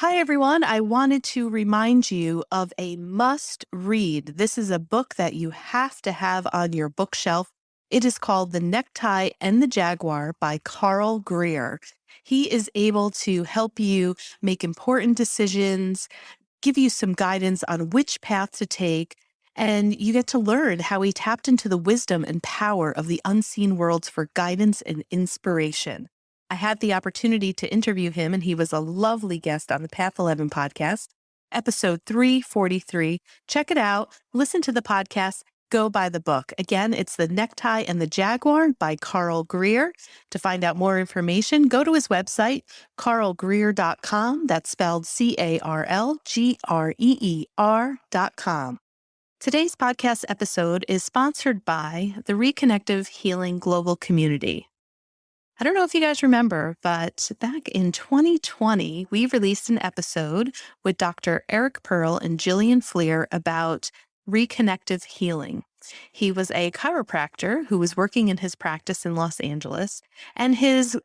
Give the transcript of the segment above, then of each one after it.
Hi, everyone. I wanted to remind you of a must read. This is a book that you have to have on your bookshelf. It is called The Necktie and the Jaguar by Carl Greer. He is able to help you make important decisions, give you some guidance on which path to take, and you get to learn how he tapped into the wisdom and power of the unseen worlds for guidance and inspiration. I had the opportunity to interview him, and he was a lovely guest on the Path 11 podcast, episode 343. Check it out. Listen to the podcast. Go buy the book. Again, it's The Necktie and the Jaguar by Carl Greer. To find out more information, go to his website, carlgreer.com. That's spelled CarlGreer.com. Today's podcast episode is sponsored by the Reconnective Healing Global Community. I don't know if you guys remember, but back in 2020, we released an episode with Dr. Eric Pearl and Jillian Fleer about Reconnective Healing. He was a chiropractor who was working in his practice in Los Angeles, and his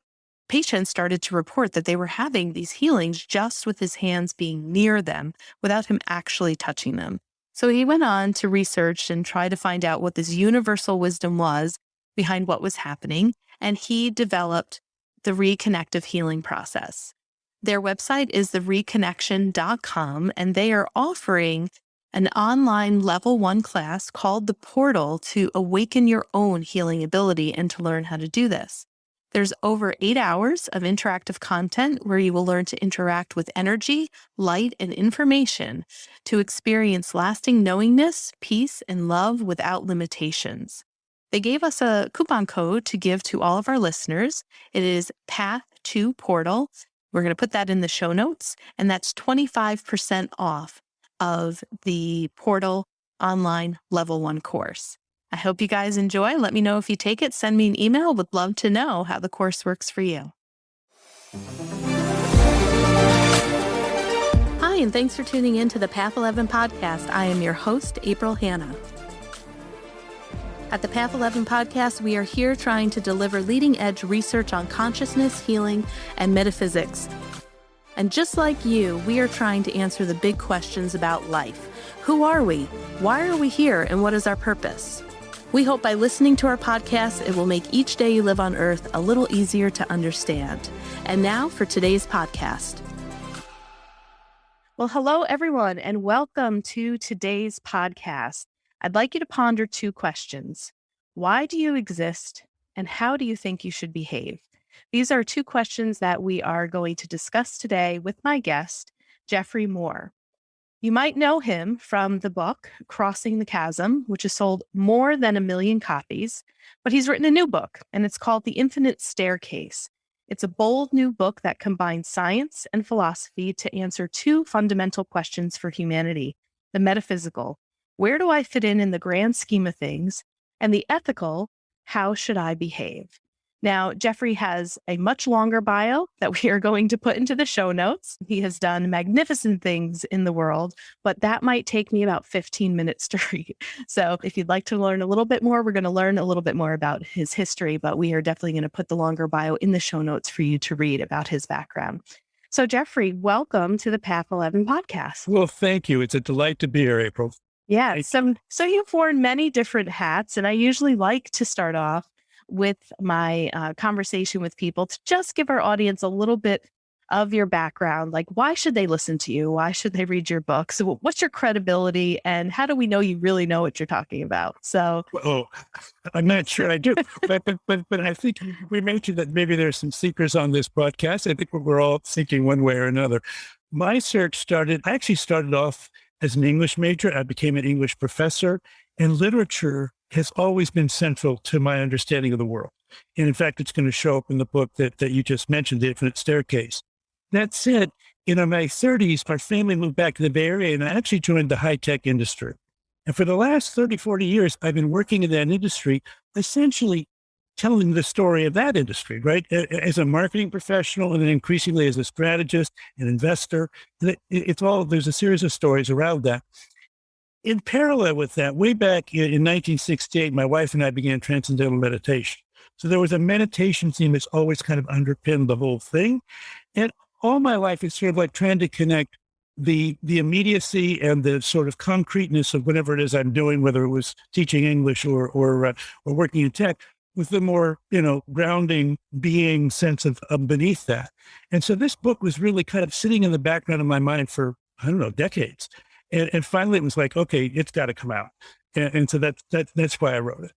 patients started to report that they were having these healings just with his hands being near them without him actually touching them. So he went on to research and try to find out what this universal wisdom was behind what was happening, and he developed the Reconnective Healing process. Their website is thereconnection.com, and they are offering an online level 1 class called The Portal to awaken your own healing ability and to learn how to do this. There's over 8 hours of interactive content where you will learn to interact with energy, light, and information to experience lasting knowingness, peace, and love without limitations. They gave us a coupon code to give to all of our listeners. It is Path2Portal. We're going to put that in the show notes, and that's 25% off of the Portal online level 1 course. I hope you guys enjoy. Let me know if you take it. Send me an email. Would love to know how the course works for you. Hi, and thanks for tuning in to the Path 11 podcast. I am your host, April Hanna. At the Path 11 podcast, we are here trying to deliver leading-edge research on consciousness, healing, and metaphysics. And just like you, we are trying to answer the big questions about life. Who are we? Why are we here? And what is our purpose? We hope by listening to our podcast, it will make each day you live on Earth a little easier to understand. And now for today's podcast. Well, hello, everyone, and welcome to today's podcast. I'd like you to ponder 2 questions. Why do you exist, and how do you think you should behave? These are 2 questions that we are going to discuss today with my guest, Geoffrey Moore. You might know him from the book, Crossing the Chasm, which has sold more than 1 million copies, but he's written a new book, and it's called The Infinite Staircase. It's a bold new book that combines science and philosophy to answer 2 fundamental questions for humanity: the metaphysical, where do I fit in the grand scheme of things? And the ethical, how should I behave? Now, Geoffrey has a much longer bio that we are going to put into the show notes. He has done magnificent things in the world, but that might take me about 15 minutes to read. So if you'd like to learn a little bit more, we're going to learn a little bit more about his history, but we are definitely going to put the longer bio in the show notes for you to read about his background. So Geoffrey, welcome to the Path 11 podcast. Well, thank you. It's a delight to be here, April. Yeah, so you've worn many different hats, and I usually like to start off with my conversation with people to just give our audience a little bit of your background. Like, why should they listen to you? Why should they read your book? So what's your credibility, and how do we know you really know what you're talking about? So, I'm not sure I do, but I think we mentioned that maybe there's some seekers on this broadcast. I think we're all thinking one way or another. My search I actually started off as an English major. I became an English professor, and literature has always been central to my understanding of the world. And in fact, it's going to show up in the book that you just mentioned, The Infinite Staircase. That said, in my 30s, our family moved back to the Bay Area, and I actually joined the high-tech industry. And for the last 30, 40 years, I've been working in that industry, essentially telling the story of that industry, right? As a marketing professional, and then increasingly as a strategist, an investor. There's a series of stories around that. In parallel with that, way back in 1968, my wife and I began Transcendental Meditation. So there was a meditation theme that's always kind of underpinned the whole thing. And all my life, it's sort of like trying to connect the immediacy and the sort of concreteness of whatever it is I'm doing, whether it was teaching English or working in tech, with the more, grounding being sense of beneath that. And so this book was really kind of sitting in the background of my mind for, I don't know, decades. And finally it was like, okay, it's got to come out. And so that's why I wrote it.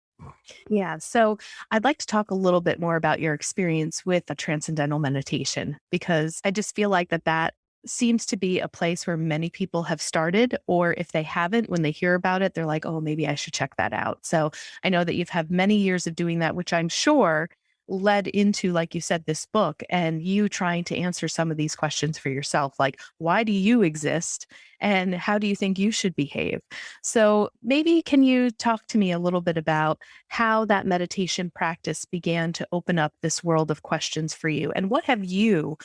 Yeah. So I'd like to talk a little bit more about your experience with a transcendental meditation, because I just feel like that seems to be a place where many people have started, or if they haven't, when they hear about it, they're like, oh, maybe I should check that out. So I know that you've had many years of doing that, which I'm sure led into, like you said, this book and you trying to answer some of these questions for yourself, like, why do you exist and how do you think you should behave? So maybe can you talk to me a little bit about how that meditation practice began to open up this world of questions for you, and what have you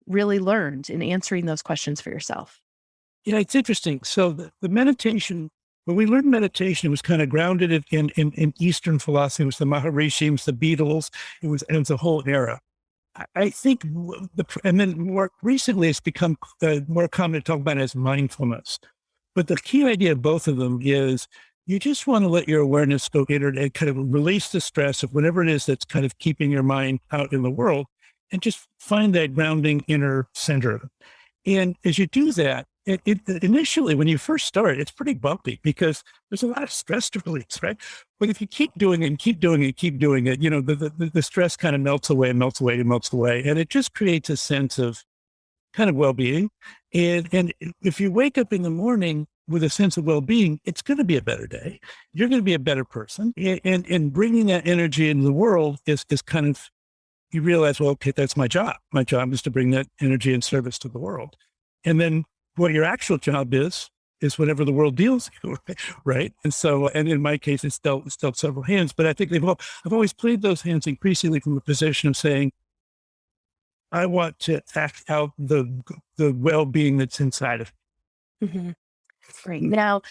really learned in answering those questions for yourself? Yeah, it's interesting. So the meditation, when we learned meditation, it was kind of grounded in Eastern philosophy. It was the Maharishis, it was the Beatles, it was a whole era. I think, and then more recently, it's become more common to talk about it as mindfulness. But the key idea of both of them is you just want to let your awareness go inward and kind of release the stress of whatever it is that's kind of keeping your mind out in the world, and just find that grounding inner center. And as you do that, it initially, when you first start, it's pretty bumpy because there's a lot of stress to release, right? But if you keep doing it and keep doing it, keep doing it, the stress kind of melts away and melts away and melts away. And it just creates a sense of kind of well-being. And if you wake up in the morning with a sense of well-being, it's going to be a better day. You're going to be a better person. And bringing that energy into the world is kind of, you realize, well, okay, that's my job. My job is to bring that energy and service to the world. And then what your actual job is whatever the world deals you, right? And so, and in my case, it's dealt several hands, but I think I've always played those hands increasingly from a position of saying, I want to act out the well-being that's inside of me. Mm-hmm. Great. Now,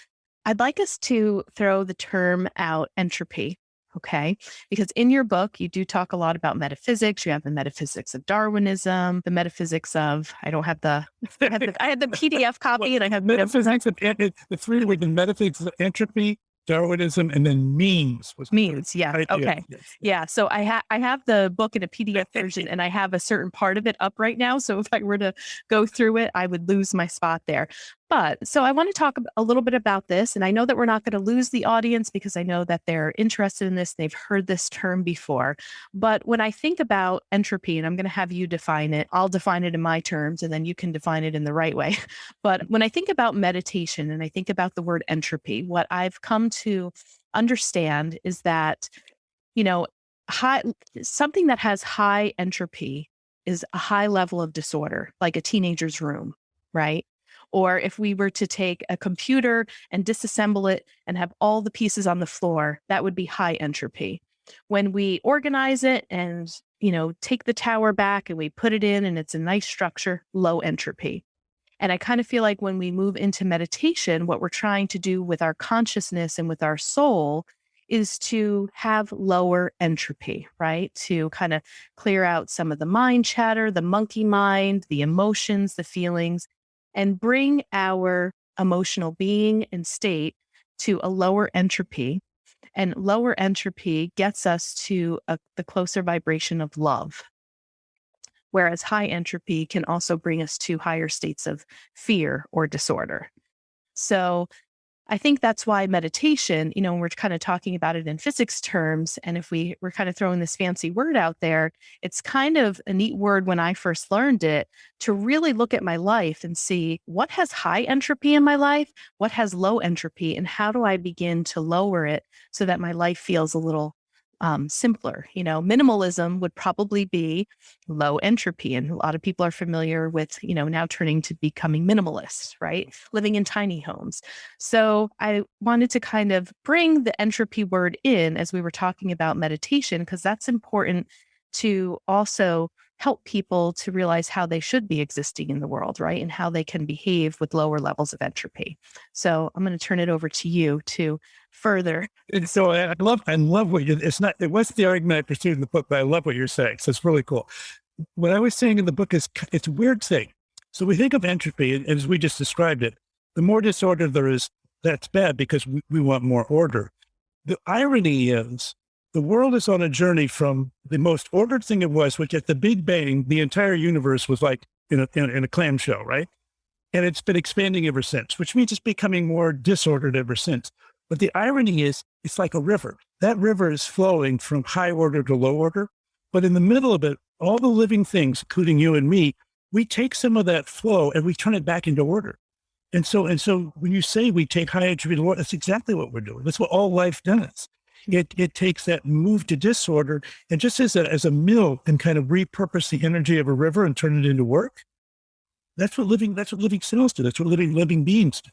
I'd like us to throw the term out, entropy. Okay. Because in your book, you do talk a lot about metaphysics. You have the metaphysics of Darwinism, the metaphysics of, I had the PDF copy and I have metaphysics of the three were the metaphysics of entropy, Darwinism, and then memes. Yeah. Okay. Yes. Yeah. So I have the book in a PDF version and I have a certain part of it up right now. So if I were to go through it, I would lose my spot there. But so I want to talk a little bit about this. And I know that we're not going to lose the audience because I know that they're interested in this. They've heard this term before. But when I think about entropy, and I'm going to have you define it, I'll define it in my terms and then you can define it in the right way. But when I think about meditation and I think about the word entropy, what I've come to understand is that, something that has high entropy is a high level of disorder, like a teenager's room, right? Or if we were to take a computer and disassemble it and have all the pieces on the floor, that would be high entropy. When we organize it and, take the tower back and we put it in and it's a nice structure, low entropy. And I kind of feel like when we move into meditation, what we're trying to do with our consciousness and with our soul is to have lower entropy, right? To kind of clear out some of the mind chatter, the monkey mind, the emotions, the feelings, and bring our emotional being and state to a lower entropy. And lower entropy gets us to the closer vibration of love. Whereas high entropy can also bring us to higher states of fear or disorder. So I think that's why meditation, we're kind of talking about it in physics terms. And if we're kind of throwing this fancy word out there, it's kind of a neat word when I first learned it to really look at my life and see what has high entropy in my life, what has low entropy, and how do I begin to lower it so that my life feels a little simpler. Minimalism would probably be low entropy. And a lot of people are familiar with, now turning to becoming minimalists, right? Living in tiny homes. So I wanted to kind of bring the entropy word in as we were talking about meditation, because that's important to also help people to realize how they should be existing in the world, right? And how they can behave with lower levels of entropy. So I'm going to turn it over to you to further. And so I love what it wasn't the argument I pursued in the book, but I love what you're saying. So it's really cool. what I was saying in the book is it's a weird thing. So we think of entropy, as we just described it, the more disorder there is, that's bad because we want more order. The irony is the world is on a journey from the most ordered thing it was, which at the Big Bang, the entire universe was like in a clamshell, right? And it's been expanding ever since, which means it's becoming more disordered ever since. But the irony is it's like a river. That river is flowing from high order to low order. But in the middle of it, all the living things, including you and me, we take some of that flow and we turn it back into order. And so when you say we take high entropy to low, that's exactly what we're doing. That's what all life does. It takes that move to disorder and just as a mill can kind of repurpose the energy of a river and turn it into work. That's what living cells do. That's what living beings do.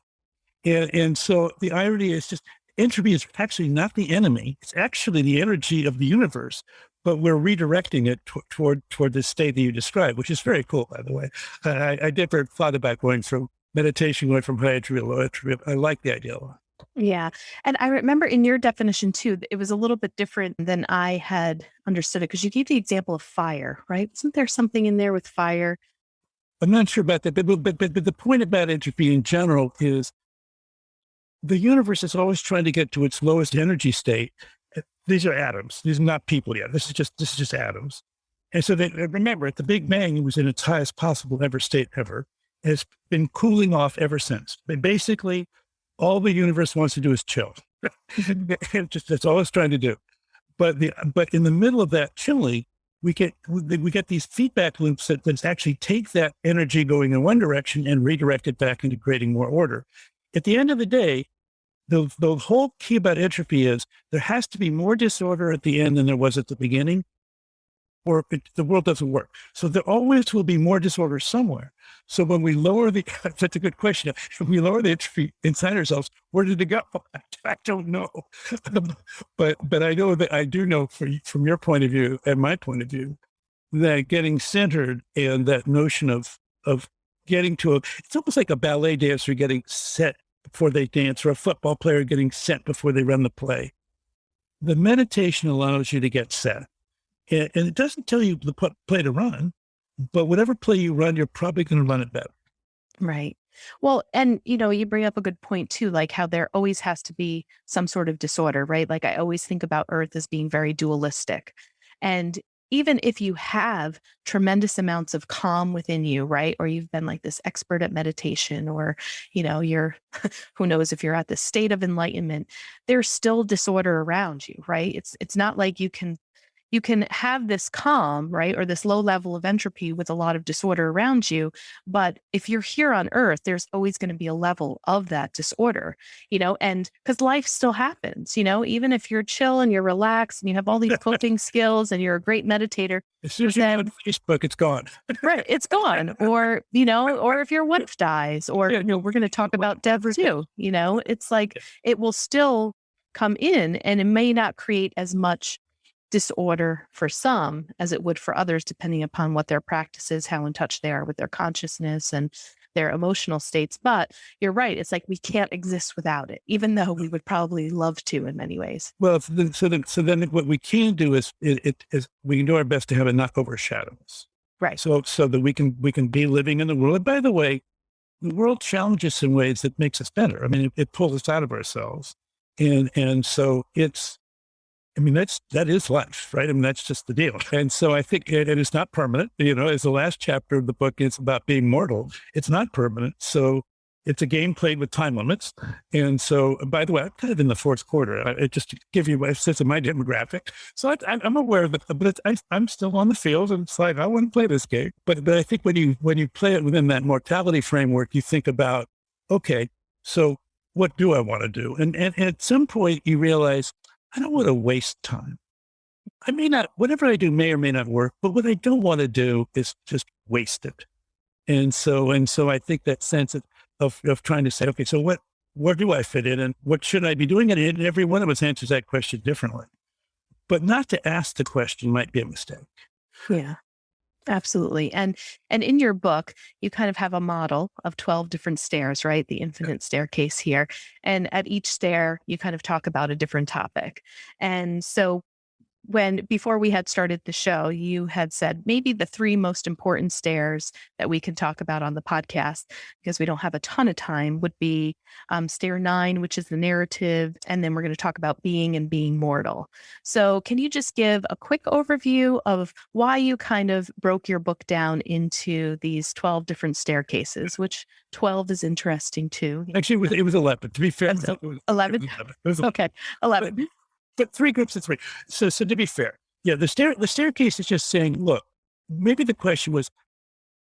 And so the irony is just entropy is actually not the enemy. It's actually the energy of the universe, but we're redirecting it toward this state that you described, which is very cool, by the way. I never thought about going from meditation, going from high entropy to low entropy. I like the idea a lot. Yeah. And I remember in your definition too, it was a little bit different than I had understood it because you gave the example of fire, right? Isn't there something in there with fire? I'm not sure about that, but the point about entropy in general is the universe is always trying to get to its lowest energy state. These are atoms. These are not people yet. This is just atoms. And so remember, at the Big Bang, it was in its highest possible ever state ever. And it's been cooling off ever since. But basically, all the universe wants to do is chill. That's all it's trying to do. But in the middle of that chilling, we get these feedback loops that actually take that energy going in one direction and redirect it back into creating more order. At the end of the day, the whole key about entropy is there has to be more disorder at the end than there was at the beginning, or the world doesn't work. So there always will be more disorder somewhere. So when we lower that's a good question. If we lower the entropy inside ourselves, where did it go? I don't know. But I know that I do know from your point of view and my point of view, that getting centered and that notion of getting to it's almost like a ballet dancer getting set before they dance or a football player getting set before they run the play. The meditation allows you to get set. And it doesn't tell you the play to run, but whatever play you run, you're probably going to run it better. Right. Well, and you bring up a good point too, like how there always has to be some sort of disorder, right? Like I always think about Earth as being very dualistic. And even if you have tremendous amounts of calm within you, right? Or you've been like this expert at meditation, or, you're, who knows if you're at this state of enlightenment, there's still disorder around you, right? It's not like you can have this calm, right? Or this low level of entropy with a lot of disorder around you. But if you're here on Earth, there's always going to be a level of that disorder, and because life still happens, even if you're chill and you're relaxed and you have all these coping skills and you're a great meditator. As soon as you go on Facebook, it's gone. Right. It's gone. Or, or if your wife dies, or, we're going to talk about death too, it's like, it will still come in and it may not create as much disorder for some as it would for others, depending upon what their practice is, how in touch they are with their consciousness and their emotional states. But you're right. It's like we can't exist without it, even though we would probably love to in many ways. Well, so then what we can do is we can do our best to have it not overshadow us. Right. So that we can be living in the world. And by the way, the world challenges us in ways that makes us better. I mean, it pulls us out of ourselves. And so that is life, right? I mean, that's just the deal. And so I think it is not permanent, as the last chapter of the book is about being mortal. It's not permanent. So it's a game played with time limits. And so, by the way, I'm kind of in the fourth quarter, just to give you a sense of my demographic. So I'm aware of it, but I'm still on the field and it's like, I want to play this game. But I think when you play it within that mortality framework, you think about, okay, so what do I want to do? And at some point you realize, I don't want to waste time. I may not, whatever I do may or may not work, but what I don't want to do is just waste it. And so I think that sense of trying to say, okay, so where do I fit in and what should I be doing? And every one of us answers that question differently. But not to ask the question might be a mistake. Yeah. Absolutely. And in your book, you kind of have a model of 12 different stairs, right? The infinite staircase here. And at each stair, you kind of talk about a different topic. And so before we had started the show, you had said maybe the three most important stairs that we can talk about on the podcast, because we don't have a ton of time, would be stair 9, which is the narrative. And then we're going to talk about being and being mortal. So can you just give a quick overview of why you kind of broke your book down into these 12 different staircases, which 12 is interesting too. Actually, it was 11. To be fair, That's it was 11? It was 11. Okay, 11. But three groups of three. So to be fair, yeah, the staircase is just saying, look, maybe the question was,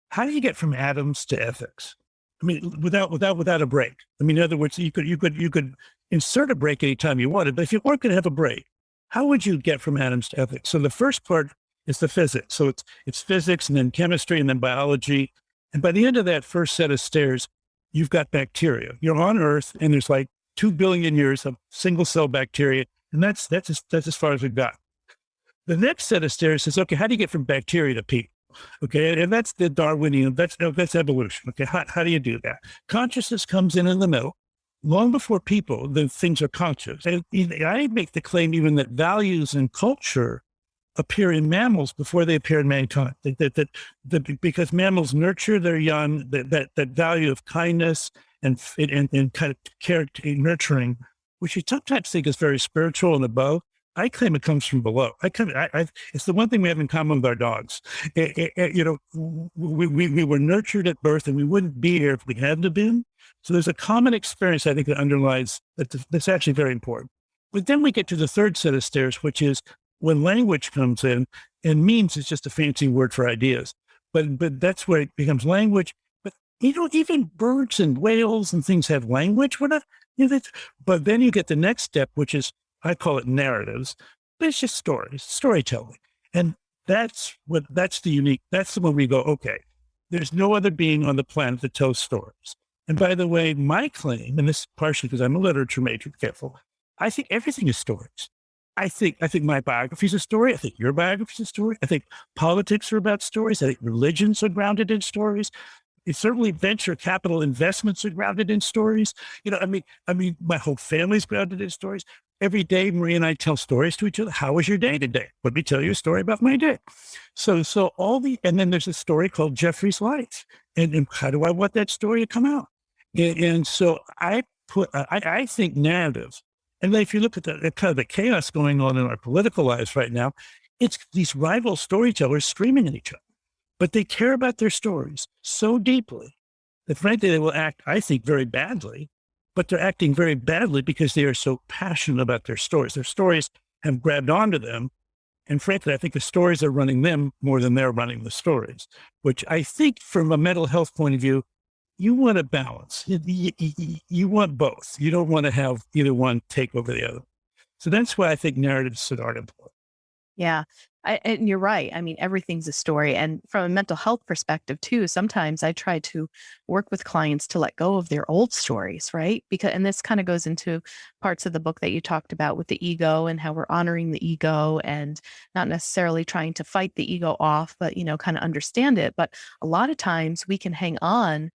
how do you get from atoms to ethics? I mean, without a break. I mean, in other words, you could insert a break anytime you wanted, but if you weren't going to have a break, how would you get from atoms to ethics? So the first part is the physics. So it's physics and then chemistry and then biology. And by the end of that first set of stairs, you've got bacteria. You're on Earth and there's like 2 billion years of single cell bacteria. And that's as far as we've got. The next set of stairs says, okay, how do you get from bacteria to people? Okay, and that's the Darwinian, that's evolution. Okay, how do you do that? Consciousness comes in the middle. Long before people, the things are conscious. And I make the claim even that values and culture appear in mammals before they appear in mankind. Because mammals nurture their young, that value of kindness and kind of character nurturing, which you sometimes think is very spiritual and above. I claim it comes from below. It's the one thing we have in common with our dogs. We were nurtured at birth, and we wouldn't be here if we hadn't have been. So there's a common experience, I think, that underlies that's actually very important. But then we get to the third set of stairs, which is when language comes in, and memes is just a fancy word for ideas. But that's where it becomes language. But even birds and whales and things have language. We're not. But then you get the next step, which is, I call it narratives, but it's just stories, storytelling. And that's the one we go, okay, there's no other being on the planet that tells stories. And by the way, my claim, and this is partially because I'm a literature major, careful, I think everything is stories. I think my biography is a story. I think your biography is a story. I think politics are about stories. I think religions are grounded in stories. It's certainly venture capital investments are grounded in stories. I mean, my whole family's grounded in stories. Every day, Marie and I tell stories to each other. How was your day today? Let me tell you a story about my day. So and then there's a story called Geoffrey's Life. And how do I want that story to come out? And so I think narratives. And then if you look at the kind of the chaos going on in our political lives right now, it's these rival storytellers screaming at each other. But they care about their stories so deeply that frankly, they will act, I think, very badly, but they're acting very badly because they are so passionate about their stories. Their stories have grabbed onto them. And frankly, I think the stories are running them more than they're running the stories, which I think from a mental health point of view, you want a balance. You want both. You don't want to have either one take over the other. So that's why I think narratives are important. Yeah. And you're right. I mean, everything's a story. And from a mental health perspective too, sometimes I try to work with clients to let go of their old stories, right? And this kind of goes into parts of the book that you talked about with the ego and how we're honoring the ego and not necessarily trying to fight the ego off, but, kind of understand it. But a lot of times we can hang on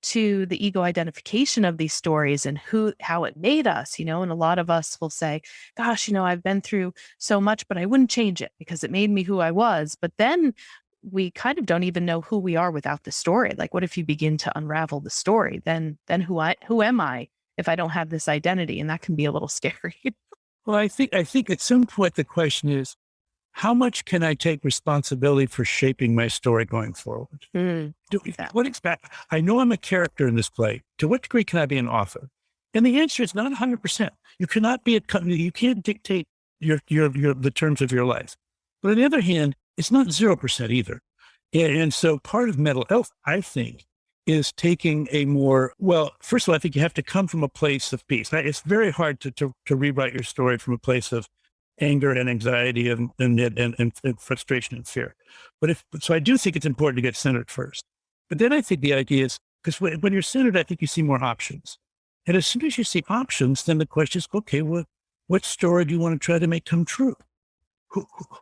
to the ego identification of these stories and how it made us, and a lot of us will say, gosh, I've been through so much, but I wouldn't change it because it made me who I was. But then we kind of don't even know who we are without the story. Like, what if you begin to unravel the story? Then who am I if I don't have this identity? And that can be a little scary. Well, I think at some point the question is, how much can I take responsibility for shaping my story going forward? I know I'm a character in this play. To what degree can I be an author? And the answer is not 100%. You cannot be you can't dictate the terms of your life. But on the other hand, it's not 0% either. And so part of mental health, I think, is taking first of all, I think you have to come from a place of peace. Now, it's very hard to rewrite your story from a place of anger and anxiety and frustration and fear. So I do think it's important to get centered first. But then I think the idea is, because when you're centered, I think you see more options. And as soon as you see options, then the question is, okay, what story do you want to try to make come true?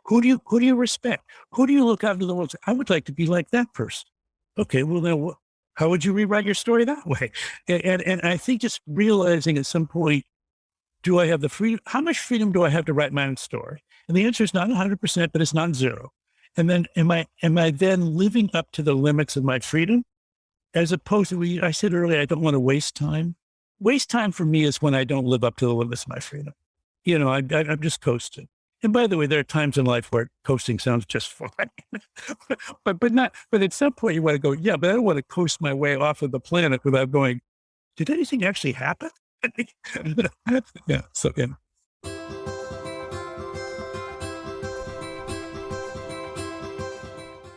Who do you respect? Who do you look out into the world and say, I would like to be like that person? Okay, well then how would you rewrite your story that way? And I think just realizing at some point, do I have the freedom? How much freedom do I have to write my own story? And the answer is not 100%, but it's not zero. And then am I then living up to the limits of my freedom? As opposed to, I said earlier, I don't want to waste time. Waste time for me is when I don't live up to the limits of my freedom. I'm just coasting. And by the way, there are times in life where coasting sounds just fine, but at some point you want to go, yeah, but I don't want to coast my way off of the planet without going, did anything actually happen? Yeah. So, yeah.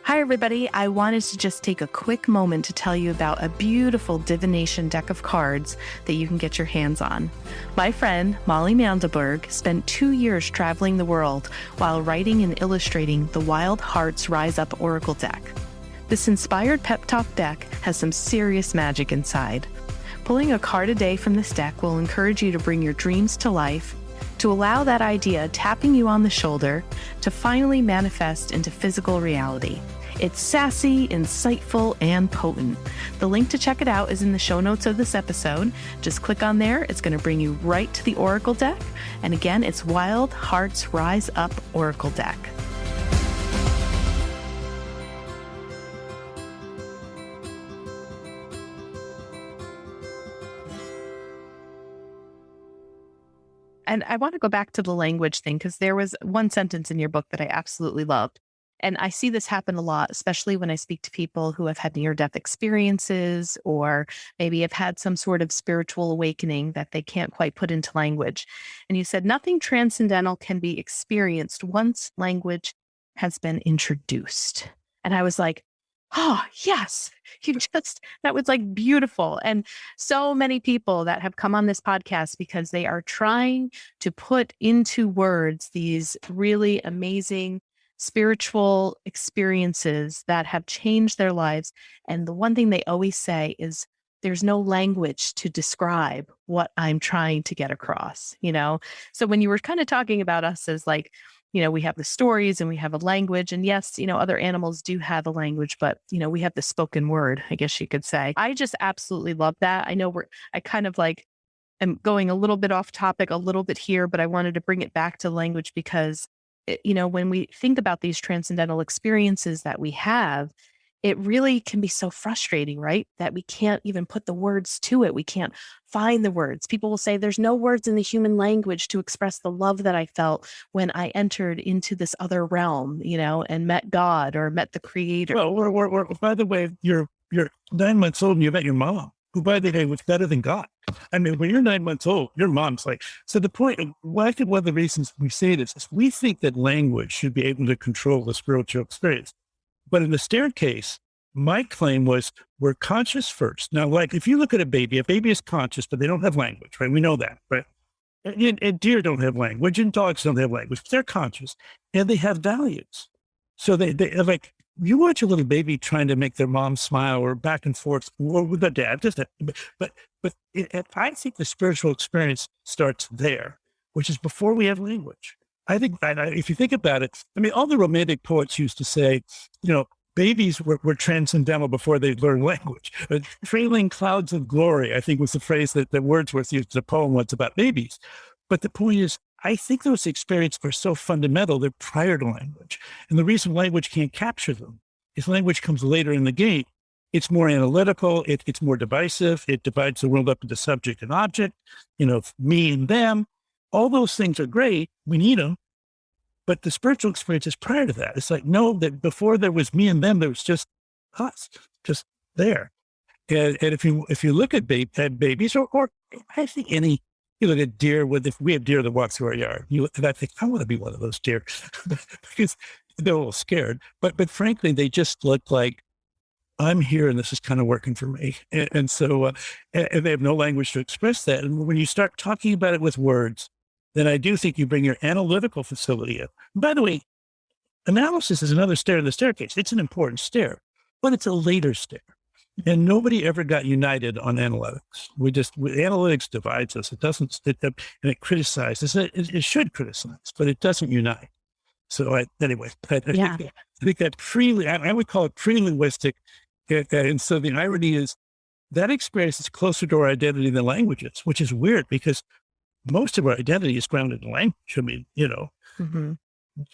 Hi, everybody. I wanted to just take a quick moment to tell you about a beautiful divination deck of cards that you can get your hands on. My friend, Molly Mandelberg, spent 2 years traveling the world while writing and illustrating the Wild Hearts Rise Up Oracle deck. This inspired pep talk deck has some serious magic inside. Pulling a card a day from this deck will encourage you to bring your dreams to life, to allow that idea tapping you on the shoulder to finally manifest into physical reality. It's sassy, insightful, and potent. The link to check it out is in the show notes of this episode. Just click on there. It's going to bring you right to the Oracle deck. And again, it's Wild Hearts Rise Up Oracle deck. And I want to go back to the language thing because there was one sentence in your book that I absolutely loved. And I see this happen a lot, especially when I speak to people who have had near-death experiences or maybe have had some sort of spiritual awakening that they can't quite put into language. And you said, nothing transcendental can be experienced once language has been introduced. And I was like, oh, yes, that was like beautiful. And so many people that have come on this podcast because they are trying to put into words these really amazing spiritual experiences that have changed their lives. And the one thing they always say is, there's no language to describe what I'm trying to get across, So when you were kind of talking about us as like, we have the stories and we have a language, and yes, other animals do have a language, but we have the spoken word, I guess you could say. I just absolutely love that. I know I kind of like am going a little bit off topic a little bit here, but I wanted to bring it back to language because when we think about these transcendental experiences that we have, it really can be so frustrating, right? That we can't even put the words to it. We can't find the words. People will say there's no words in the human language to express the love that I felt when I entered into this other realm, and met God or met the creator. Well, by the way, you're 9 months old and you met your mom, who, by the way, was better than God. I mean, when you're 9 months old, your mom's like, so the point, I think one of the reasons we say this is we think that language should be able to control the spiritual experience. But in the staircase, my claim was we're conscious first. Now, like if you look at a baby is conscious, but they don't have language, right? We know that, right? And deer don't have language and dogs don't have language. They're conscious and they have values. So they like, you watch a little baby trying to make their mom smile or back and forth or with their dad, but I think the spiritual experience starts there, which is before we have language. I think if you think about it, I mean, all the romantic poets used to say, babies were transcendental before they learned language. Trailing clouds of glory, I think, was the phrase that Wordsworth used in a poem once about babies. But the point is, I think those experiences are so fundamental, they're prior to language. And the reason language can't capture them is language comes later in the game. It's more analytical, it's more divisive, it divides the world up into subject and object, me and them. All those things are great, we need them. But the spiritual experience is prior to that. It's like, no, that before there was me and them, there was just us, just there. And if you look at babies, or I think you look at deer, if we have deer that walk through our yard, and I think, I want to be one of those deer because they're a little scared. But frankly, they just look like, I'm here and this is kind of working for me. And so and they have no language to express that. And when you start talking about it with words, then I do think you bring your analytical facility in. By the way, analysis is another stair in the staircase. It's an important stair, but it's a later stair. And nobody ever got united on analytics. Analytics divides us. It doesn't, and it criticizes. It should criticize, but it doesn't unite. So I think that I would call it pre-linguistic. And so the irony is that experience is closer to our identity than languages, which is weird because most of our identity is grounded in language. I mean, Mm-hmm.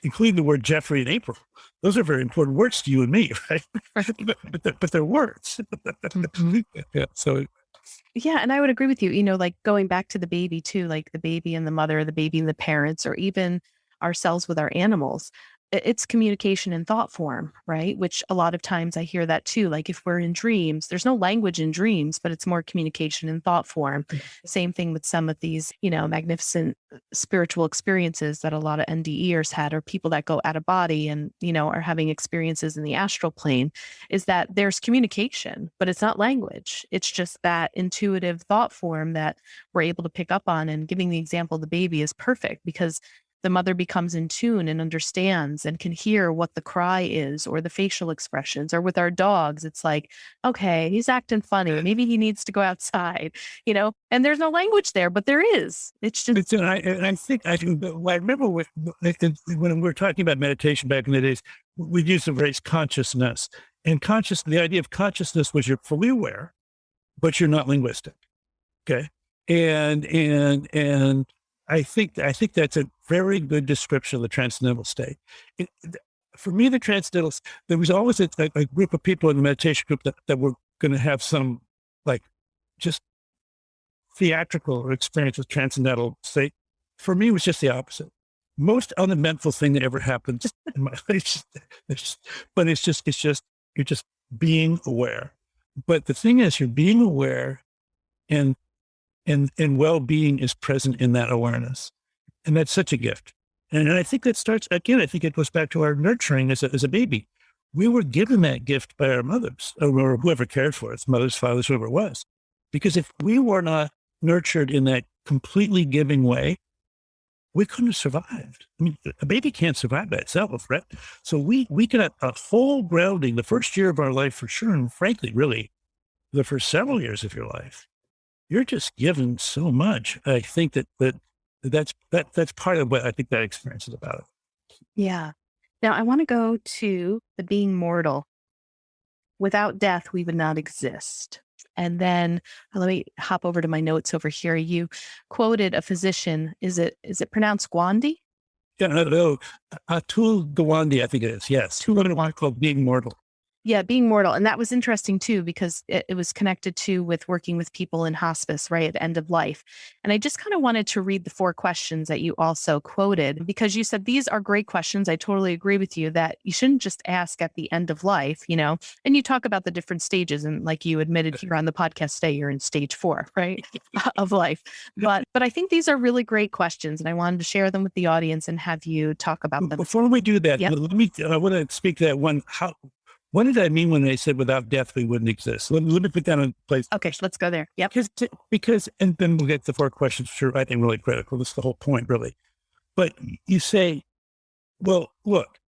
including the word Geoffrey and April. Those are very important words to you and me, right? but they're words. Mhm. Yeah, so Yeah, and I would agree with you, like going back to the baby too, like the baby and the mother, the baby and the parents, or even ourselves with our animals. It's communication in thought form, right? Which a lot of times I hear that too. Like if we're in dreams, there's no language in dreams, but it's more communication in thought form. Same thing with some of these, magnificent spiritual experiences that a lot of NDEers had, or people that go out of body and, are having experiences in the astral plane, is that there's communication, but it's not language. It's just that intuitive thought form that we're able to pick up on. And giving the example of the baby is perfect because the mother becomes in tune and understands and can hear what the cry is or the facial expressions. Or with our dogs, it's like, okay, he's acting funny. Maybe he needs to go outside, and there's no language there, but there is. It's just, I think I remember when we were talking about meditation back in the days, we used the phrase consciousness. And the idea of consciousness was you're fully aware, but you're not linguistic. Okay. And I think that's a very good description of the transcendental state. For me, there was always a group of people in the meditation group that were going to have some like just theatrical experience with transcendental state. For me, it was just the opposite. Most uneventful thing that ever happened in my life. But it's just you're just being aware. But the thing is, you're being aware, and well-being is present in that awareness, and that's such a gift. And I think that starts again. I think it goes back to our nurturing as a baby. We were given that gift by our mothers, or whoever cared for us, mothers, fathers, whoever it was. Because if we were not nurtured in that completely giving way, we couldn't have survived. I mean, a baby can't survive by itself, right? So we get a whole grounding the first year of our life for sure, and frankly, really, the first several years of your life. You're just given so much. I think that's part of what I think that experience is about. yeah. Now I want to go to the being mortal. Without death, we would not exist. And then let me hop over to my notes over here. You quoted a physician. Is it pronounced Gandhi? Yeah, no, Atul Gawande, I think it is. Yes, Atul what I call being mortal. Yeah, being mortal. And that was interesting too, because it was connected to with working with people in hospice, right, at the end of life. And I just kind of wanted to read the 4 questions that you also quoted, because you said these are great questions. I totally agree with you that you shouldn't just ask at the end of life, and you talk about the different stages. And like you admitted here on the podcast today, you're in stage 4, right, of life. But I think these are really great questions, and I wanted to share them with the audience and have you talk about them. Before we do that, Yep. I want to speak to that one. What did I mean when they said without death, we wouldn't exist? Let me put that in place. Okay, let's go there. Yep. Because, and then we'll get the 4 questions, sure, I think really critical. That's the whole point, really. But you say, well, look,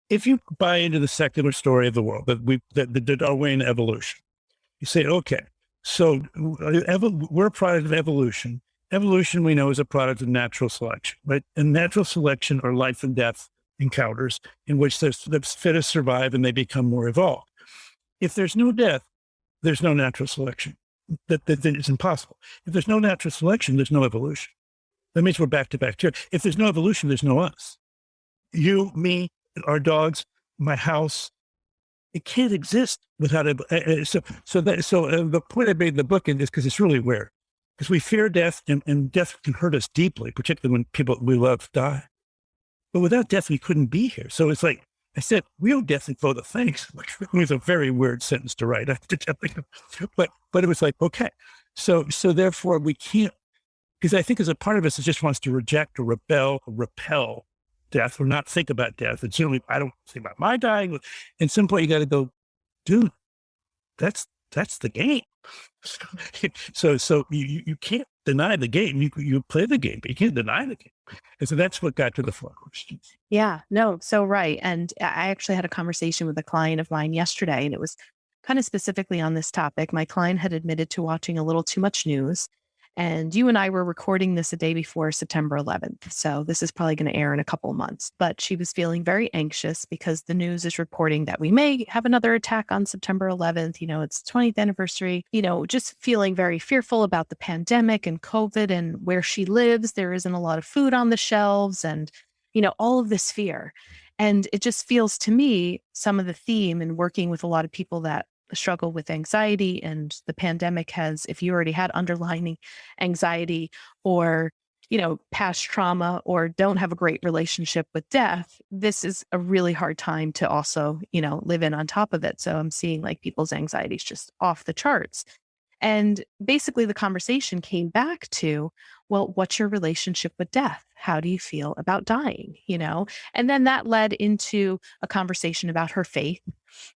if you buy into the secular story of the world, that Darwinian evolution, you say, okay, so we're a product of evolution. Evolution, we know, is a product of natural selection, right? And natural selection are life and death encounters in which the fittest survive and they become more evolved. If there's no death, there's no natural selection. That it's impossible. If there's no natural selection, there's no evolution. That means we're back to bacteria. If there's no evolution, there's no us. You, me, our dogs, my house. It can't exist without it. So the point I made in the book is because it's really weird, because we fear death, and death can hurt us deeply, particularly when people we love die. But without death, we couldn't be here. So it's like I said, real death is both of things, which was a very weird sentence to write. But it was like, okay. So therefore we can't, because I think as a part of us, it just wants to reject or rebel or repel death or not think about death. And certainly I don't think about my dying. And some point you got to go, dude, that's the game. So you can't deny the game. You play the game, but you can't deny the game. And so that's what got to the 4 questions. Yeah, no, so right. And I actually had a conversation with a client of mine yesterday, and it was kind of specifically on this topic. My client had admitted to watching a little too much news. And you and I were recording this a day before September 11th. So this is probably going to air in a couple of months. But she was feeling very anxious because the news is reporting that we may have another attack on September 11th. It's the 20th anniversary, just feeling very fearful about the pandemic and COVID and where she lives. There isn't a lot of food on the shelves. And, all of this fear. And it just feels to me, some of the theme in working with a lot of people that struggle with anxiety, and the pandemic has, if you already had underlying anxiety or past trauma, or don't have a great relationship with death, this is a really hard time to also, live in on top of it. So I'm seeing like people's anxiety is just off the charts. And basically the conversation came back to, well, what's your relationship with death? How do you feel about dying? And then that led into a conversation about her faith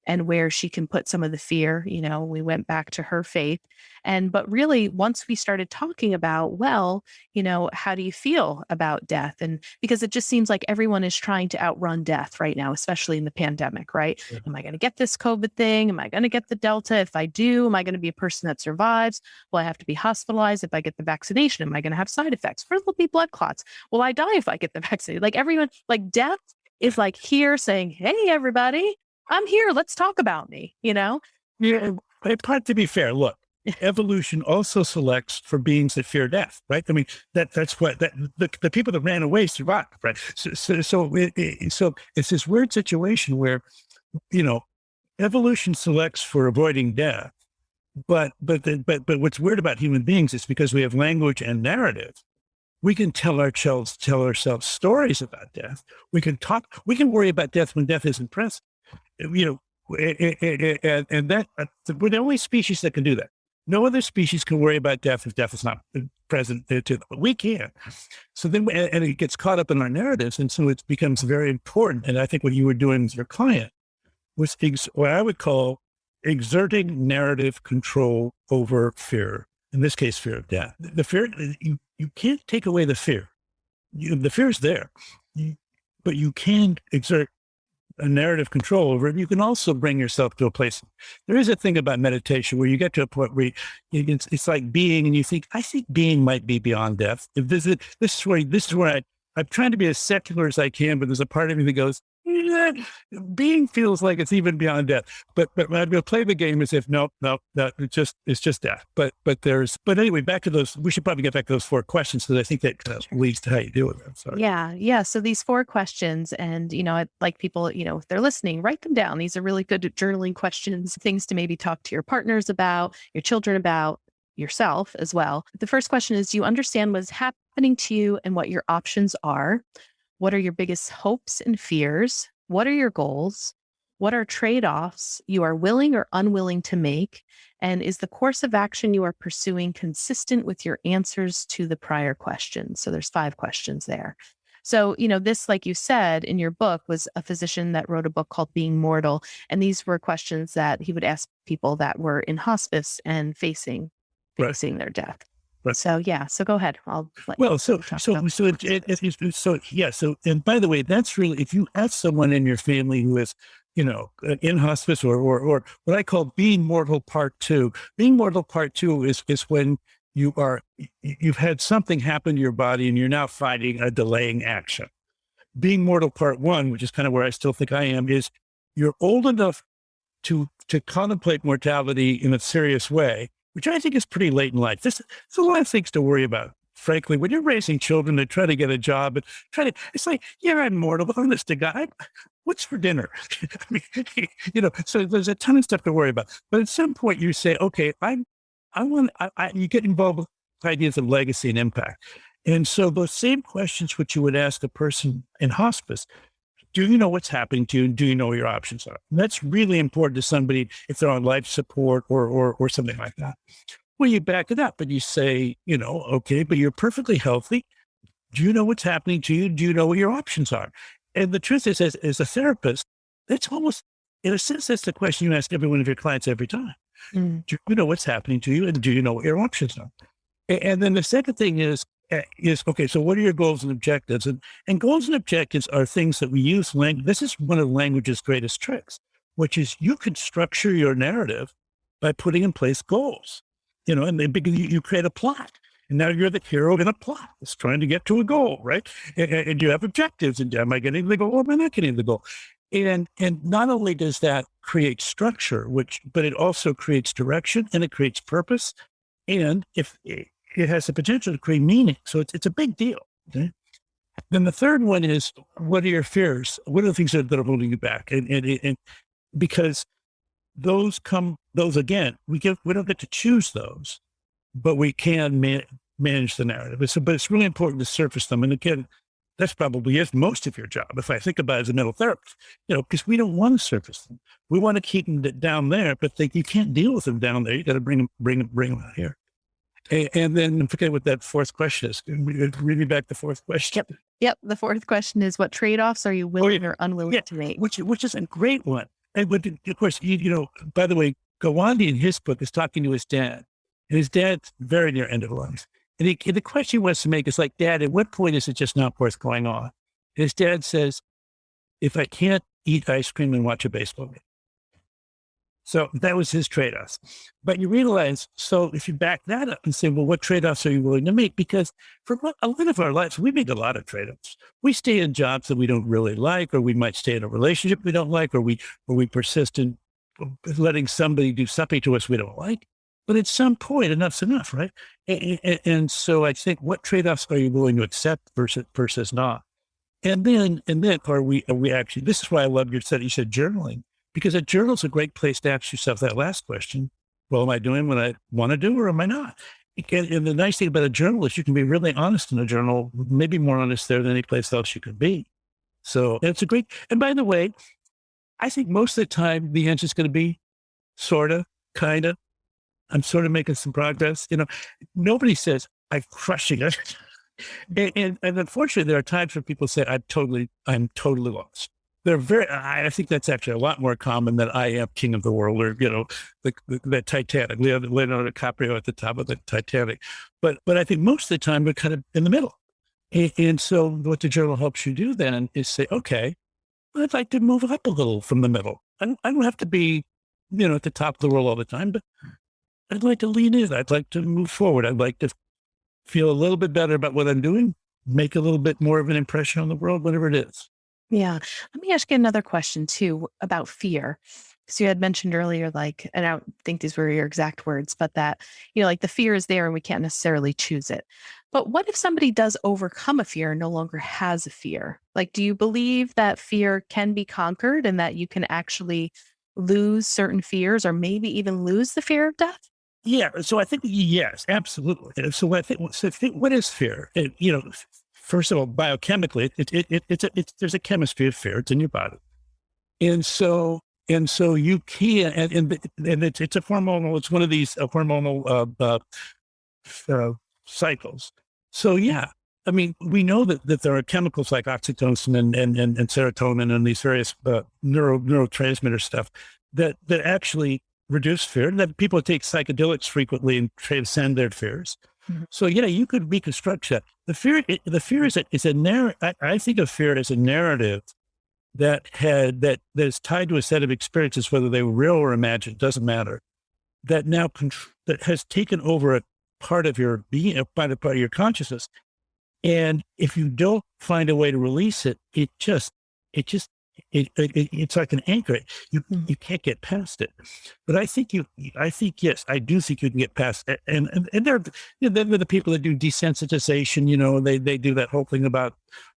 and where she can put some of the fear. We went back to her faith. But really, once we started talking about, well, how do you feel about death? And because it just seems like everyone is trying to outrun death right now, especially in the pandemic, right? Yeah. Am I going to get this COVID thing? Am I going to get the Delta? If I do, am I going to be a person that survives? Will I have to be hospitalized if I get the vaccination? Am I going to have side effects? First, will be blood clots. Will I die if I get the vaccine? Like everyone, like death is like here saying, hey, everybody, I'm here. Let's talk about me, Yeah, but to be fair, look, evolution also selects for beings that fear death, right? I mean, that's what the people that ran away survived, right? So it's this weird situation where, evolution selects for avoiding death, but what's weird about human beings is because we have language and narrative, we can tell ourselves stories about death. We can worry about death when death isn't present. And that we're the only species that can do that. No other species can worry about death if death is not present there too, but we can. So then, and it gets caught up in our narratives, and so it becomes very important. And I think what you were doing with your client was what I would call exerting narrative control over fear. In this case, fear of death. The fear, you can't take away the fear. The fear is there, but you can exert a narrative control over it. You can also bring yourself to a place. There is a thing about meditation where you get to a point where it's like being, and you think, I think being might be beyond death. If this is where I'm trying to be as secular as I can, but there's a part of me that goes, being feels like it's even beyond death. But I'm going to play the game as if no, it's just death. But anyway, back to those. We should probably get back to those 4 questions because I think that leads to how you deal with them. Sorry. Yeah. So these 4 questions, and I'd like people, if they're listening, write them down. These are really good journaling questions, things to maybe talk to your partners about, your children about, yourself as well. The first question is: do you understand what's happening to you and what your options are? What are your biggest hopes and fears? What are your goals? What are trade-offs you are willing or unwilling to make? And is the course of action you are pursuing consistent with your answers to the prior questions? So there's 5 questions there. So, this, like you said in your book, was a physician that wrote a book called Being Mortal. And these were questions that he would ask people that were in hospice and facing their death. Right. So go ahead. And by the way, that's really, if you ask someone in your family who is, in hospice or what I call being mortal part 2. Being mortal part 2 is when you've had something happen to your body and you're now fighting a delaying action. Being mortal part 1, which is kind of where I still think I am, is you're old enough to contemplate mortality in a serious way, which I think is pretty late in life. There's a lot of things to worry about. Frankly, when you're raising children and try to get a job and it's like, yeah, I'm mortal, but honest to God, what's for dinner? I mean, so there's a ton of stuff to worry about. But at some point you say, okay, you get involved with ideas of legacy and impact. And so those same questions which you would ask a person in hospice, do you know what's happening to you? And do you know what your options are? And that's really important to somebody if they're on life support or something like that. Well, you back it up and you say, okay, but you're perfectly healthy. Do you know what's happening to you? Do you know what your options are? And the truth is, as a therapist, that's almost, in a sense, that's the question you ask every one of your clients every time. Do you know what's happening to you? And do you know what your options are? And then the second thing is, okay, so what are your goals and objectives? And goals and objectives are things that we use. This is one of language's greatest tricks, which is you can structure your narrative by putting in place goals, and then you create a plot. And now you're the hero in a plot that's trying to get to a goal, right? And you have objectives. And am I getting the goal or am I not getting the goal? And not only does that create structure, but it also creates direction and it creates purpose. And if it has the potential to create meaning. So it's a big deal. Okay? Then the third one is, what are your fears? What are the things that are holding you back? And because those again, we don't get to choose those, but we can manage the narrative. But it's really important to surface them. And again, that's probably is most of your job. If I think about it as a mental therapist, because we don't want to surface them. We want to keep them down there, but you can't deal with them down there. You got to bring them out here. And then I forget what that fourth question is. Read me back the fourth question. Yep. The fourth question is, what trade-offs are you willing or unwilling to make? Which is a great one. And of course, by the way, Gawande in his book is talking to his dad, and his dad's very near end of life. And the question he wants to make is like, Dad, at what point is it just not worth going on? And his dad says, if I can't eat ice cream and watch a baseball game. So that was his trade-offs. But you realize, so if you back that up and say, well, what trade-offs are you willing to make? Because for a lot of our lives, we make a lot of trade-offs. We stay in jobs that we don't really like, or we might stay in a relationship we don't like, or we persist in letting somebody do something to us we don't like. But at some point, enough's enough, right? And so I think, what trade-offs are you willing to accept versus not? And then are we actually, this is why I love you said journaling, because a journal is a great place to ask yourself that last question. Well, am I doing what I want to do, or am I not? And the nice thing about a journal is you can be really honest in a journal, maybe more honest there than any place else you could be. So it's a great, and by the way, I think most of the time the answer is going to be sort of, kind of. I'm sort of making some progress. Nobody says I'm crushing it. And unfortunately, there are times when people say I'm totally lost. I think that's actually a lot more common than I am king of the world, or, the Titanic, Leonardo DiCaprio at the top of the Titanic. But I think most of the time we're kind of in the middle. And so what the journal helps you do then is say, okay, I'd like to move up a little from the middle. I don't have to be, at the top of the world all the time, but I'd like to lean in. I'd like to move forward. I'd like to feel a little bit better about what I'm doing, make a little bit more of an impression on the world, whatever it is. Yeah. Let me ask you another question too about fear. So you had mentioned earlier, and I don't think these were your exact words, but that, the fear is there and we can't necessarily choose it. But what if somebody does overcome a fear and no longer has a fear? Do you believe that fear can be conquered and that you can actually lose certain fears, or maybe even lose the fear of death? Yeah. So I think, yes, absolutely. So what is fear? First of all, biochemically, there's a chemistry of fear. It's in your body. And so you can, and it's a hormonal, it's one of these hormonal cycles. So yeah, I mean, we know that there are chemicals like oxytocin and serotonin and these various neurotransmitter stuff that actually reduce fear, and that people take psychedelics frequently and transcend their fears. Mm-hmm. So yeah, you could reconstruct that. The fear is a narrative. I think of fear as a narrative that is tied to a set of experiences, whether they were real or imagined, doesn't matter. That now that has taken over a part of your being, a part of your consciousness. And if you don't find a way to release it, it's like an anchor. You can't get past it. But yes, I do think you can get past it. And there are the people that do desensitization. They do that whole thing about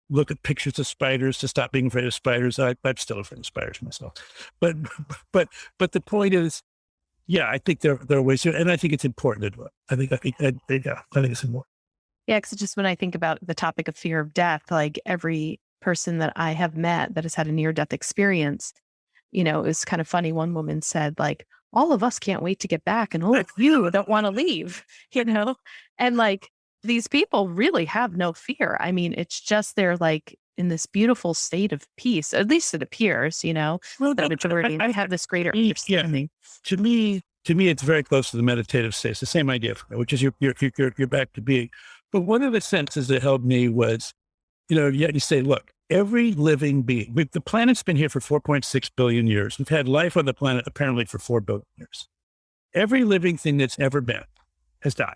look at pictures of spiders to stop being afraid of spiders. I'm still afraid of spiders myself. But the point is, yeah, I think there are ways to, and I think it's important to do it. I think it's important. Yeah, because just when I think about the topic of fear of death, every person that I have met that has had a near-death experience, it was kind of funny. One woman said, all of us can't wait to get back, and you don't want to leave, and these people really have no fear. I mean, it's just they're in this beautiful state of peace. At least it appears, well, the majority have this greater understanding. Yeah. To me, it's very close to the meditative state. It's the same idea, which is you're back to being. But one of the senses that helped me was, you say, look, every living being, the planet's been here for 4.6 billion years. We've had life on the planet apparently for 4 billion years. Every living thing that's ever been has died.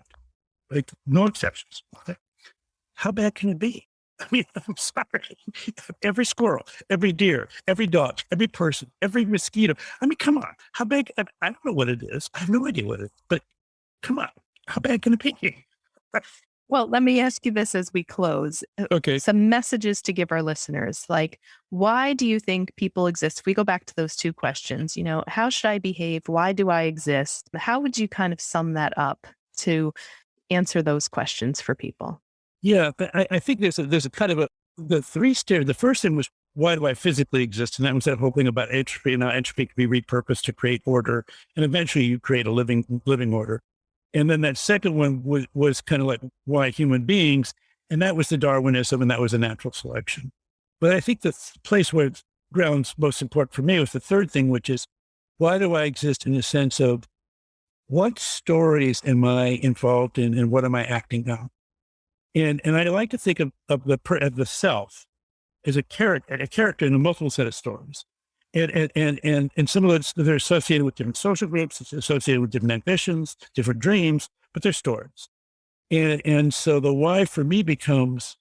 No exceptions. Okay? How bad can it be? I mean, I'm sorry. Every squirrel, every deer, every dog, every person, every mosquito. I mean, come on. How bad? I don't know what it is. I have no idea what it is. But come on. How bad can it be? Well, let me ask you this as we close. Okay. Some messages to give our listeners. Like, why do you think people exist? If we go back to those two questions, how should I behave? Why do I exist? How would you kind of sum that up to answer those questions for people? Yeah, but I think there's a kind of the three stairs. The first thing was, why do I physically exist? And that was that whole thing about entropy, and how entropy can be repurposed to create order, and eventually you create a living order. And then that second one was kind of like, why human beings, and that was the Darwinism, and that was a natural selection. But I think the place where it grounds most important for me was the third thing, which is, why do I exist in the sense of what stories am I involved in, and what am I acting out? And I like to think of the self as a character in a multiple set of stories. And some of those, they're associated with different social groups, it's associated with different ambitions, different dreams, but they're stories. And so the why for me becomes,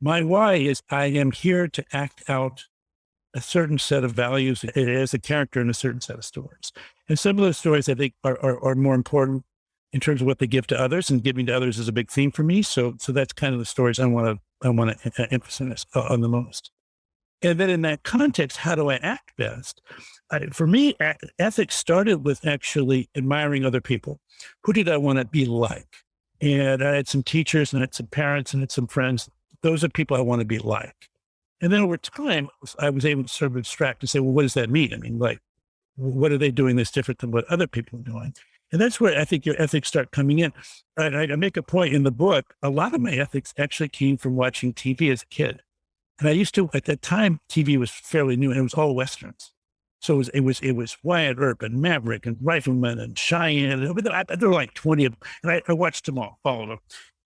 my why is I am here to act out a certain set of values as a character in a certain set of stories. And some of those stories I think are more important in terms of what they give to others, and giving to others is a big theme for me. So that's kind of the stories I want to emphasize on the most. And then in that context, how do I act best? For me, ethics started with actually admiring other people. Who did I want to be like? And I had some teachers, and I had some parents, and I had some friends. Those are people I want to be like. And then over time, I was able to sort of abstract and say, well, what does that mean? I mean, like, what are they doing that's different than what other people are doing? And that's where I think your ethics start coming in. I make a point in the book, a lot of my ethics actually came from watching TV as a kid. And I used to, at that time, TV was fairly new, and it was all Westerns. So it was Wyatt Earp and Maverick and Rifleman and Cheyenne. There were like 20 of them. And I watched them all, followed them.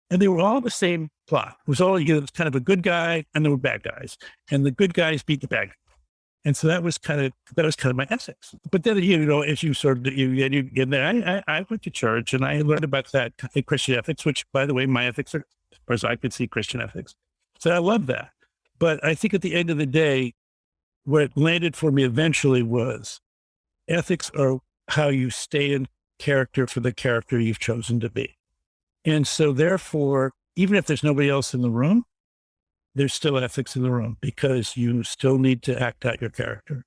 And they were all the same plot. It was all, it was kind of a good guy, and there were bad guys. And the good guys beat the bad guys. And so that was kind of my ethics. But then, as you sort of, and then I went to church, and I learned about that Christian ethics, which, by the way, my ethics are, as far as I could see, Christian ethics. So I love that. But I think at the end of the day, where it landed for me eventually was, ethics are how you stay in character for the character you've chosen to be. And so therefore, even if there's nobody else in the room, there's still ethics in the room, because you still need to act out your character.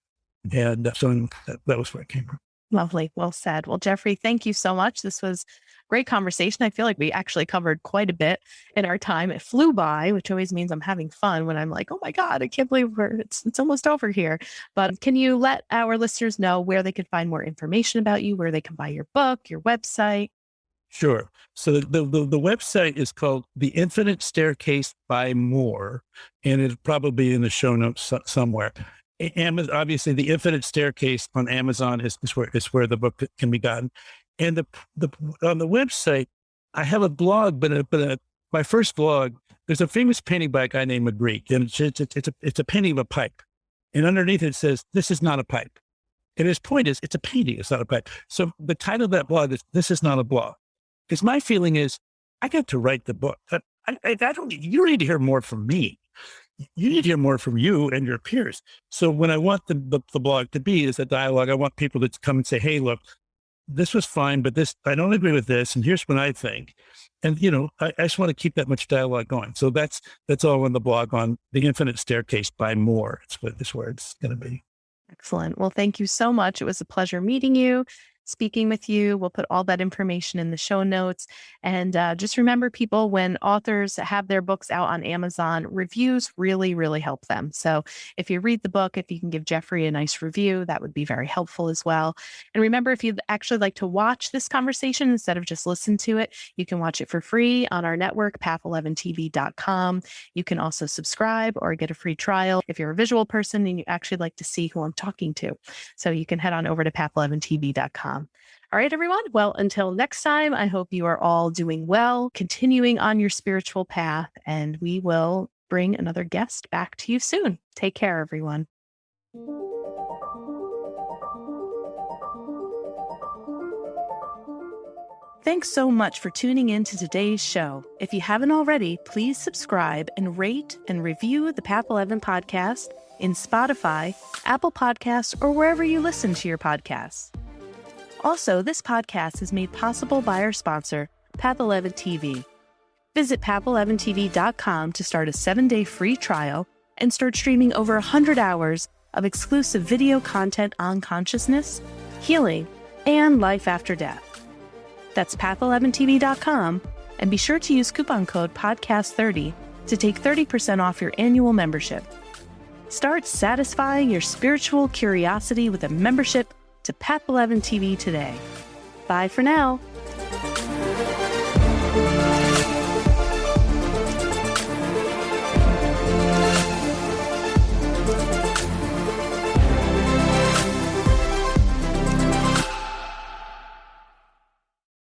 And so that was where it came from. Lovely. Well said. Well, Geoffrey, thank you so much. This was a great conversation. I feel like we actually covered quite a bit in our time. It flew by, which always means I'm having fun when I'm like, oh my God, I can't believe it's almost over here. But can you let our listeners know where they can find more information about you, where they can buy your book, your website? Sure. So the website is called The Infinite Staircase by Moore, and it's probably in the show notes somewhere. Amazon, obviously, The Infinite Staircase on Amazon is where the book can be gotten. And on the website, I have a blog, but my first blog, there's a famous painting by a guy named Magritte, and it's a painting of a pipe, and underneath it says, "This is not a pipe." And his point is, it's a painting, it's not a pipe. So the title of that blog is "This is not a blog." Because my feeling is, I got to write the book. You don't need to hear more from me. You need to hear more from you and your peers. So when I want the blog to be is a dialogue, I want people to come and say, hey, look, this was fine, but I don't agree with this. And here's what I think. And, I just want to keep that much dialogue going. So that's all on the blog on The Infinite Staircase by Moore. It's where it's going to be. Excellent. Well, thank you so much. It was a pleasure meeting you, speaking with you. We'll put all that information in the show notes. And just remember, people, when authors have their books out on Amazon, reviews really, really help them. So if you read the book, if you can give Geoffrey a nice review, that would be very helpful as well. And remember, if you'd actually like to watch this conversation instead of just listen to it, you can watch it for free on our network, path11tv.com. You can also subscribe or get a free trial if you're a visual person and you actually like to see who I'm talking to. So you can head on over to path11tv.com. All right, everyone. Well, until next time, I hope you are all doing well, continuing on your spiritual path, and we will bring another guest back to you soon. Take care, everyone. Thanks so much for tuning in to today's show. If you haven't already, please subscribe and rate and review the Path 11 podcast in Spotify, Apple Podcasts, or wherever you listen to your podcasts. Also, this podcast is made possible by our sponsor, Path 11 TV. Visit path11tv.com to start a 7-day free trial and start streaming over 100 hours of exclusive video content on consciousness, healing, and life after death. That's path11tv.com, and be sure to use coupon code PODCAST30 to take 30% off your annual membership. Start satisfying your spiritual curiosity with a membership to Path11 TV today. Bye for now.